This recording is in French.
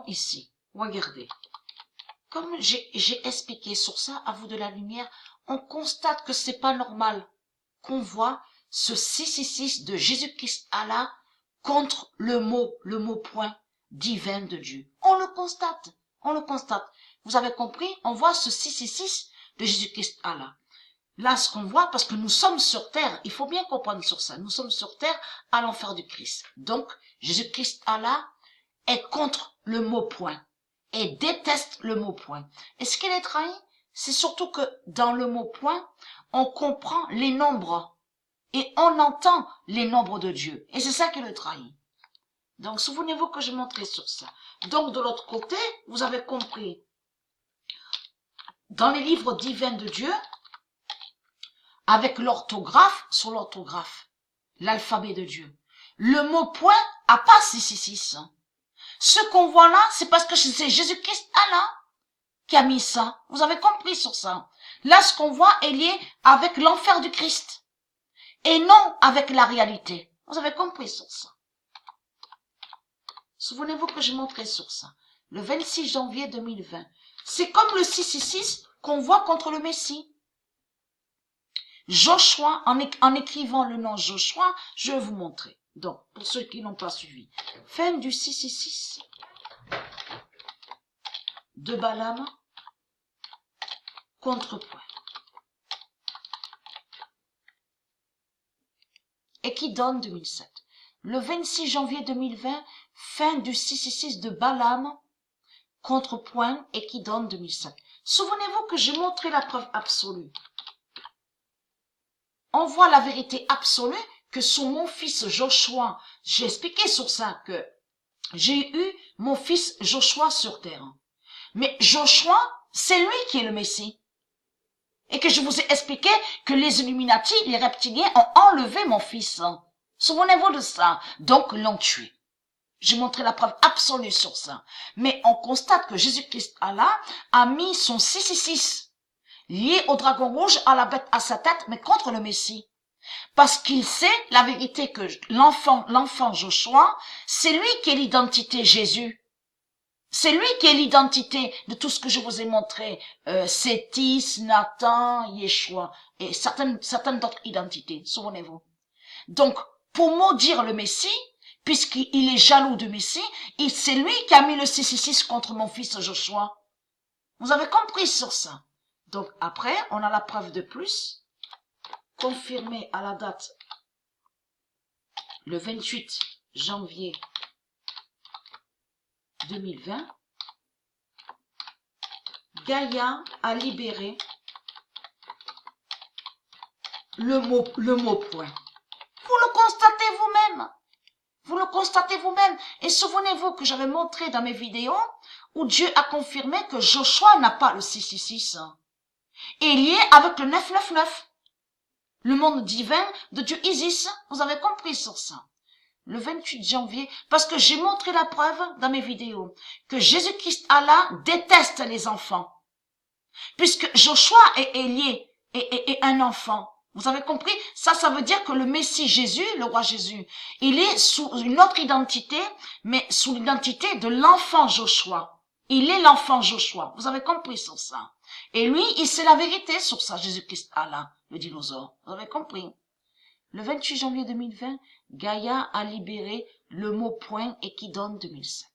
voyons ici, regardez. Comme j'ai expliqué sur ça, à vous de la lumière, on constate que c'est pas normal qu'on voit ce 666 de Jésus-Christ Allah contre le mot point divin de Dieu. On le constate, on le constate. Vous avez compris? On voit ce 666 de Jésus-Christ Allah. Là, ce qu'on voit, parce que nous sommes sur terre, il faut bien comprendre sur ça, nous sommes sur terre à l'enfer du Christ. Donc, Jésus-Christ Allah est contre le mot point et déteste le mot point. Est-ce qu'il est trahi? C'est surtout que dans le mot point, on comprend les nombres et on entend les nombres de Dieu. Et c'est ça qui le trahit. Donc, souvenez-vous que je montrais sur ça. Donc, de l'autre côté, vous avez compris. Dans les livres divins de Dieu, avec l'orthographe, sur l'orthographe, l'alphabet de Dieu, le mot point a pas 666. Ce qu'on voit là, c'est parce que c'est Jésus-Christ Allah qui a mis ça. Vous avez compris sur ça. Là, ce qu'on voit est lié avec l'enfer du Christ et non avec la réalité. Vous avez compris sur ça. Souvenez-vous que je montrais sur ça. Le 26 janvier 2020. C'est comme le 666 qu'on voit contre le Messie. Joshua, en écrivant le nom Joshua, je vais vous montrer. Donc, pour ceux qui n'ont pas suivi. Fin du 666 de Balaam, contrepoint. Et qui donne 2007. Le 26 janvier 2020, fin du 666 de Balaam, contrepoint et qui donne 2007. Souvenez-vous que j'ai montré la preuve absolue. On voit la vérité absolue que sur mon fils Joshua, j'ai expliqué sur ça que j'ai eu mon fils Joshua sur terre. Mais Joshua, c'est lui qui est le Messie. Et que je vous ai expliqué que les Illuminati, les reptiliens ont enlevé mon fils. Souvenez-vous de ça. Donc, l'ont tué. J'ai montré la preuve absolue sur ça. Mais on constate que Jésus-Christ Allah a mis son 666 lié au dragon rouge, à la bête, à sa tête, mais contre le Messie. Parce qu'il sait la vérité que l'enfant Joshua, c'est lui qui est l'identité Jésus. C'est lui qui est l'identité de tout ce que je vous ai montré. Sétis, Nathan, Yeshua, et certaines d'autres identités, souvenez-vous. Donc, pour maudire le Messie, puisqu'il est jaloux du Messie, c'est lui qui a mis le 666 contre mon fils Joshua. Vous avez compris sur ça. Donc après, on a la preuve de plus, confirmée à la date le 28 janvier 2020. Gaïa a libéré le mot point. Vous le constatez vous-même. Vous le constatez vous-même. Et souvenez-vous que j'avais montré dans mes vidéos où Dieu a confirmé que Joshua n'a pas le 666. Et lié avec le 999. Le monde divin de Dieu Isis. Vous avez compris sur ça. Le 28 janvier, parce que j'ai montré la preuve dans mes vidéos, que Jésus-Christ Allah déteste les enfants. Puisque Joshua est lié, et un enfant. Vous avez compris? Ça veut dire que le Messie Jésus, le roi Jésus, il est sous une autre identité, mais sous l'identité de l'enfant Joshua. Il est l'enfant Joshua. Vous avez compris sur ça? Et lui, il sait la vérité sur ça, Jésus-Christ Allah, le dinosaure. Vous avez compris? Le 28 janvier 2020, Gaïa a libéré le mot point et qui donne 2005.